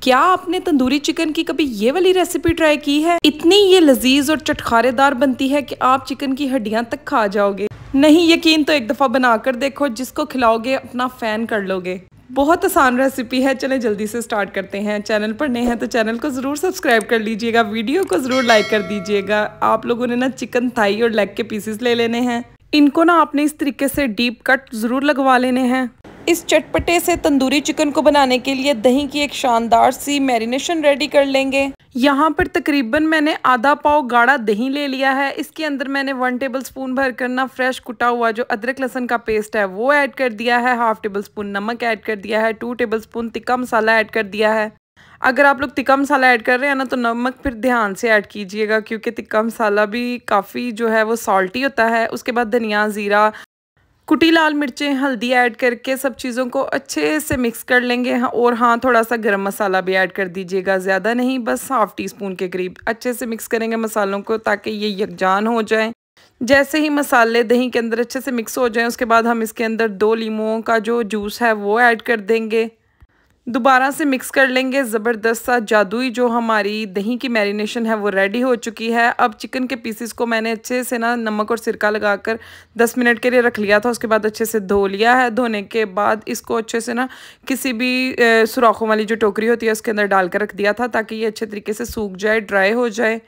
क्या आपने तंदूरी चिकन की कभी ये वाली रेसिपी ट्राई की है? इतनी ये लजीज और चटखारेदार बनती है कि आप चिकन की हड्डियां तक खा जाओगे। नहीं यकीन तो एक दफ़ा बनाकर देखो, जिसको खिलाओगे अपना फ़ैन कर लोगे। बहुत आसान रेसिपी है, चलें जल्दी से स्टार्ट करते हैं। चैनल पर नए हैं तो चैनल को ज़रूर सब्सक्राइब कर लीजिएगा, वीडियो को ज़रूर लाइक कर दीजिएगा। आप लोगों ने ना चिकन थाई और लेग के पीसेस ले लेने हैं। इनको ना आपने इस तरीके से डीप कट ज़रूर लगवा लेने हैं। इस चटपटे से तंदूरी चिकन को बनाने के लिए दही की एक शानदार सी मैरिनेशन रेडी कर लेंगे। यहाँ पर तकरीबन मैंने आधा पाव गाढ़ा दही ले लिया है। इसके अंदर मैंने 1 टेबलस्पून भर करना फ्रेश कुटा हुआ जो अदरक लहसुन का पेस्ट है वो ऐड कर दिया है। 1/2 टेबलस्पून नमक ऐड कर दिया है। 2 टेबलस्पून तिक्का मसाला ऐड कर दिया है। अगर आप लोग तिक्का मसाला ऐड कर रहे हैं ना तो नमक फिर ध्यान से ऐड कीजिएगा, क्योंकि तिक्का मसाला भी काफ़ी जो है वो सॉल्टी होता है। उसके बाद धनिया, ज़ीरा, कुटी लाल मिर्चें, हल्दी ऐड करके सब चीज़ों को अच्छे से मिक्स कर लेंगे। और हाँ, थोड़ा सा गरम मसाला भी ऐड कर दीजिएगा, ज़्यादा नहीं, बस 1/2 टीस्पून के करीब। अच्छे से मिक्स करेंगे मसालों को ताकि ये यकजान हो जाए। जैसे ही मसाले दही के अंदर अच्छे से मिक्स हो जाएं, उसके बाद हम इसके अंदर 2 लीमों का जो जूस है वो ऐड कर देंगे। दोबारा से मिक्स कर लेंगे। ज़बरदस्त सा जादुई जो हमारी दही की मैरिनेशन है वो रेडी हो चुकी है। अब चिकन के पीसेस को मैंने अच्छे से ना नमक और सिरका लगाकर 10 मिनट के लिए रख लिया था। उसके बाद अच्छे से धो लिया है। धोने के बाद इसको अच्छे से ना किसी भी सुराखों वाली जो टोकरी होती है उसके अंदर डालकर रख दिया था, ताकि ये अच्छे तरीके से सूख जाए, ड्राई हो जाए।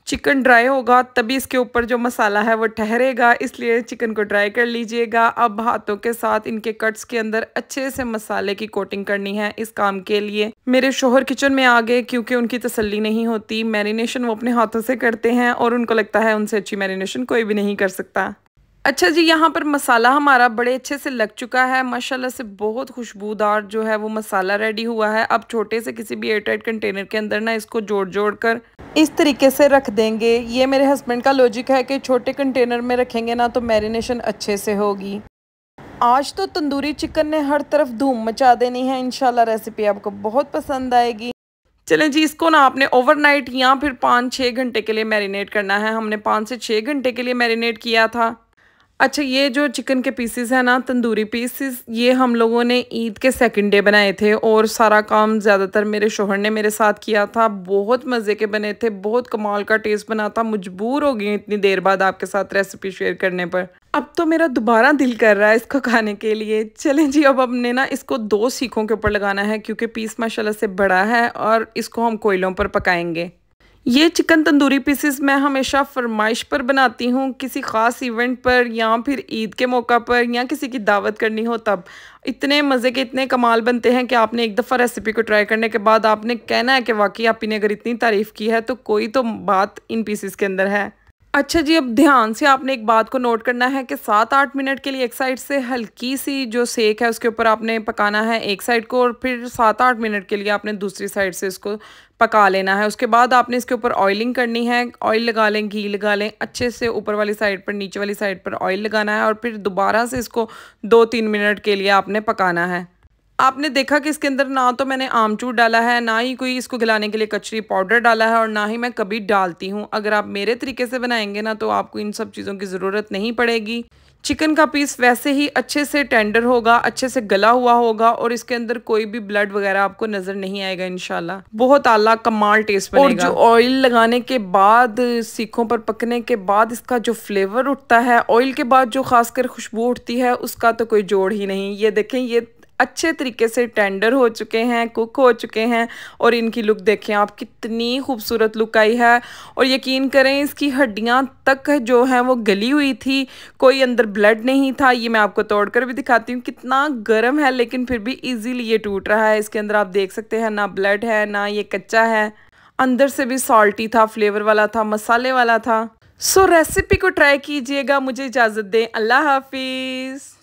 चिकन ड्राई होगा तभी इसके ऊपर जो मसाला है वो ठहरेगा, इसलिए चिकन को ड्राई कर लीजिएगा। अब हाथों के साथ इनके कट्स के अंदर अच्छे से मसाले की कोटिंग करनी है। इस काम के लिए मेरे शोहर किचन में आ गए, क्योंकि उनकी तसल्ली नहीं होती। मैरिनेशन वो अपने हाथों से करते हैं और उनको लगता है उनसे अच्छी मैरिनेशन कोई भी नहीं कर सकता। अच्छा जी, यहाँ पर मसाला हमारा बड़े अच्छे से लग चुका है। माशाल्लाह से बहुत खुशबूदार जो है वो मसाला रेडी हुआ है। अब छोटे से किसी भी एयरटाइट कंटेनर के अंदर ना इसको जोड़ जोड़ कर इस तरीके से रख देंगे। ये मेरे हस्बैंड का लॉजिक है कि छोटे कंटेनर में रखेंगे ना तो मैरिनेशन अच्छे से होगी। आज तो तंदूरी चिकन ने हर तरफ धूम मचा देनी है। इंशाल्लाह रेसिपी आपको बहुत पसंद आएगी। चलें जी, इसको ना आपने ओवरनाइट या फिर 5-6 घंटे के लिए मैरिनेट करना है। हमने 5 से 6 घंटे के लिए मैरिनेट किया था। अच्छा, ये जो चिकन के पीसेस हैं ना, तंदूरी पीसेस, ये हम लोगों ने ईद के सेकंड डे बनाए थे और सारा काम ज़्यादातर मेरे शोहर ने मेरे साथ किया था। बहुत मज़े के बने थे, बहुत कमाल का टेस्ट बना था। मजबूर हो गई इतनी देर बाद आपके साथ रेसिपी शेयर करने पर। अब तो मेरा दोबारा दिल कर रहा है इसको खाने के लिए। चलें जी, अब हमने ना इसको 2 सीखों के ऊपर लगाना है, क्योंकि पीस माशाल्लाह से बड़ा है और इसको हम कोयलों पर पकाएंगे। ये चिकन तंदूरी पीसेस मैं हमेशा फरमाइश पर बनाती हूँ, किसी ख़ास इवेंट पर या फिर ईद के मौका पर या किसी की दावत करनी हो तब। इतने मज़े के, इतने कमाल बनते हैं कि आपने एक दफ़ा रेसिपी को ट्राई करने के बाद आपने कहना है कि वाकई आप ने अगर इतनी तारीफ़ की है तो कोई तो बात इन पीसेस के अंदर है। अच्छा जी, अब ध्यान से आपने एक बात को नोट करना है कि 7-8 मिनट के लिए एक साइड से हल्की सी जो सेक है उसके ऊपर आपने पकाना है एक साइड को, और फिर 7-8 मिनट के लिए आपने दूसरी साइड से इसको पका लेना है। उसके बाद आपने इसके ऊपर ऑयलिंग करनी है। ऑयल लगा लें, घी लगा लें, अच्छे से ऊपर वाली साइड पर, नीचे वाली साइड पर ऑयल लगाना है और फिर दोबारा से इसको 2-3 मिनट के लिए आपने पकाना है। आपने देखा कि इसके अंदर ना तो मैंने आमचूर डाला है, ना ही कोई इसको खिलाने के लिए कचरी पाउडर डाला है और ना ही मैं कभी डालती हूँ। अगर आप मेरे तरीके से बनाएंगे ना तो आपको इन सब चीज़ों की ज़रूरत नहीं पड़ेगी। चिकन का पीस वैसे ही अच्छे से टेंडर होगा, अच्छे से गला हुआ होगा और इसके अंदर कोई भी ब्लड वगैरह आपको नज़र नहीं आएगा। इंशाल्लाह बहुत आला कमाल टेस्ट बनेगा। और जो ऑयल लगाने के बाद, सीखों पर पकने के बाद इसका जो फ्लेवर उठता है, ऑयल के बाद जो खासकर खुशबू उठती है, उसका तो कोई जोड़ ही नहीं। ये देखें, ये अच्छे तरीके से टेंडर हो चुके हैं, कुक हो चुके हैं और इनकी लुक देखें आप, कितनी खूबसूरत लुक आई है। और यकीन करें इसकी हड्डियां तक जो हैं वो गली हुई थी, कोई अंदर ब्लड नहीं था। ये मैं आपको तोड़कर भी दिखाती हूँ, कितना गर्म है लेकिन फिर भी इजीली ये टूट रहा है। इसके अंदर आप देख सकते हैं ना ब्लड है ना ये कच्चा है, अंदर से भी सॉल्टी था, फ्लेवर वाला था, मसाले वाला था। सो रेसिपी को ट्राई कीजिएगा। मुझे इजाज़त दें, अल्लाह हाफिज़।